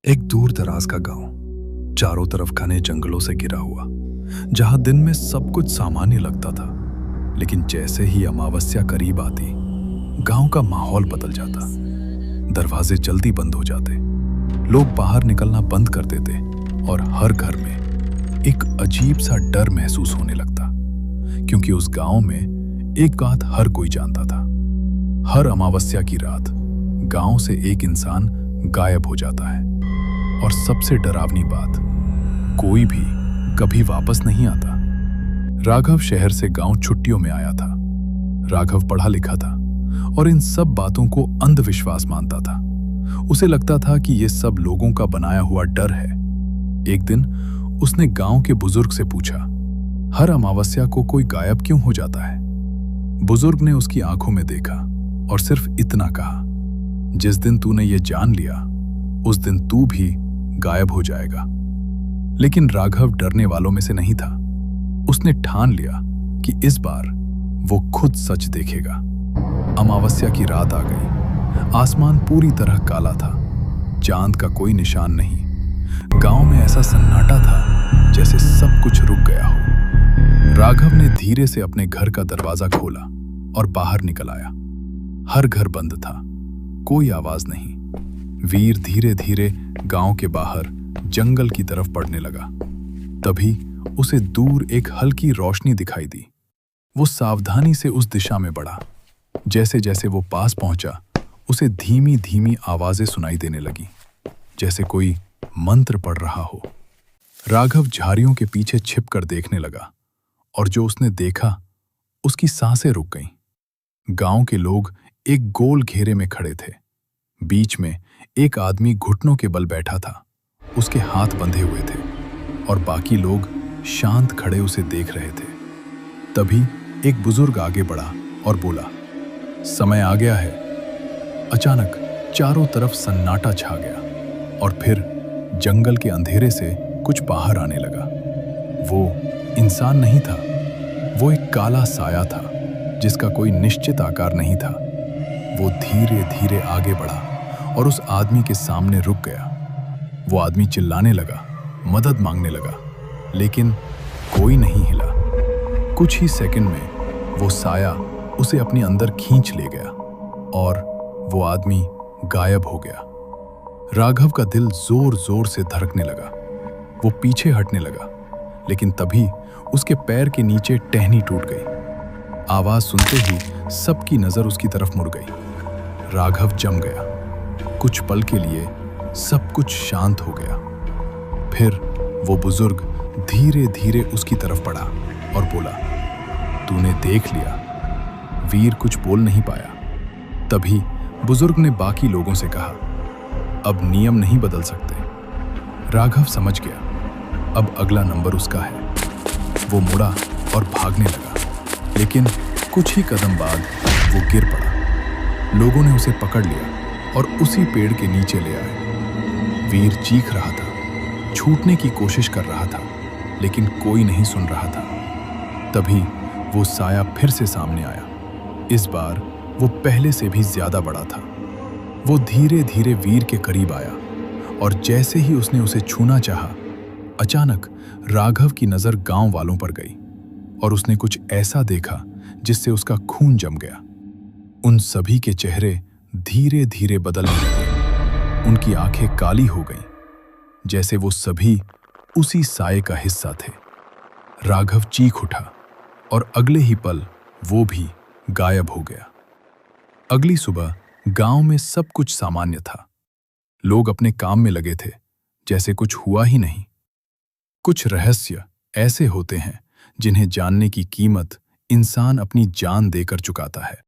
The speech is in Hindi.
एक दूर दराज का गांव, चारों तरफ घने जंगलों से घिरा हुआ, जहां दिन में सब कुछ सामान्य लगता था, लेकिन जैसे ही अमावस्या करीब आती, गांव का माहौल बदल जाता। दरवाजे जल्दी बंद हो जाते, लोग बाहर निकलना बंद कर देते और हर घर में एक अजीब सा डर महसूस होने लगता, क्योंकि उस गांव में एक बात हर कोई जानता था। हर अमावस्या की रात गांव से एक इंसान गायब हो जाता है, और सबसे डरावनी बात, कोई भी कभी वापस नहीं आता। राघव शहर से गांव छुट्टियों में आया था। राघव पढ़ा लिखा था और इन सब बातों को अंधविश्वास मानता था। उसे लगता था कि ये सब लोगों का बनाया हुआ डर है। एक दिन उसने गांव के बुजुर्ग से पूछा, हर अमावस्या को कोई गायब क्यों हो जाता है? बुजुर्ग ने उसकी आंखों में देखा और सिर्फ इतना कहा, जिस दिन तूने ये जान लिया, उस दिन तू भी गायब हो जाएगा। लेकिन राघव डरने वालों में से नहीं था। उसने ठान लिया कि इस बार वो खुद सच देखेगा। अमावस्या की रात आ गई। आसमान पूरी तरह काला था, चांद का कोई निशान नहीं। गांव में ऐसा सन्नाटा था जैसे सब कुछ रुक गया हो। राघव ने धीरे से अपने घर का दरवाजा खोला और बाहर निकल आया। हर घर बंद था, कोई आवाज नहीं। वीर धीरे धीरे गांव के बाहर जंगल की तरफ बढ़ने लगा। तभी उसे दूर एक हल्की रोशनी दिखाई दी। वो सावधानी से उस दिशा में बढ़ा। जैसे जैसे वो पास पहुंचा, उसे धीमी धीमी आवाजें सुनाई देने लगी, जैसे कोई मंत्र पढ़ रहा हो। राघव झाड़ियों के पीछे छिपकर देखने लगा, और जो उसने देखा, उसकी सांसें रुक गईं। गांव के लोग एक गोल घेरे में खड़े थे। बीच में एक आदमी घुटनों के बल बैठा था, उसके हाथ बंधे हुए थे, और बाकी लोग शांत खड़े उसे देख रहे थे। तभी एक बुजुर्ग आगे बढ़ा और बोला, समय आ गया है। अचानक चारों तरफ सन्नाटा छा गया, और फिर जंगल के अंधेरे से कुछ बाहर आने लगा। वो इंसान नहीं था, वो एक काला साया था, जिसका कोई निश्चित आकार नहीं था। वो धीरे धीरे आगे बढ़ा और उस आदमी के सामने रुक गया। वो आदमी चिल्लाने लगा, मदद मांगने लगा, लेकिन कोई नहीं हिला। कुछ ही सेकंड में वो साया उसे अपने अंदर खींच ले गया, और वो आदमी गायब हो गया। राघव का दिल जोर जोर से धड़कने लगा। वो पीछे हटने लगा, लेकिन तभी उसके पैर के नीचे टहनी टूट गई। आवाज सुनते ही सबकी नजर उसकी तरफ मुड़ गई। राघव जम गया। कुछ पल के लिए सब कुछ शांत हो गया। फिर वो बुजुर्ग धीरे धीरे उसकी तरफ बढ़ा और बोला, तूने देख लिया। वीर कुछ बोल नहीं पाया। तभी बुजुर्ग ने बाकी लोगों से कहा, अब नियम नहीं बदल सकते। राघव समझ गया, अब अगला नंबर उसका है। वो मुड़ा और भागने लगा, लेकिन कुछ ही कदम बाद वो गिर पड़ा। लोगों ने उसे पकड़ लिया और उसी पेड़ के नीचे ले आए। वीर चीख रहा था, छूटने की कोशिश कर रहा था, लेकिन कोई नहीं सुन रहा था। तभी वो साया फिर से सामने आया। इस बार वो पहले से भी ज्यादा बड़ा था। वो धीरे धीरे वीर के करीब आया, और जैसे ही उसने उसे छूना चाहा, अचानक राघव की नजर गांव वालों पर गई, और उसने कुछ ऐसा देखा जिससे उसका खून जम गया। उन सभी के चेहरे धीरे धीरे बदलने लगे। उनकी आंखें काली हो गईं, जैसे वो सभी उसी साये का हिस्सा थे। राघव चीख उठा, और अगले ही पल वो भी गायब हो गया। अगली सुबह गांव में सब कुछ सामान्य था। लोग अपने काम में लगे थे, जैसे कुछ हुआ ही नहीं। कुछ रहस्य ऐसे होते हैं जिन्हें जानने की कीमत इंसान अपनी जान देकर चुकाता है।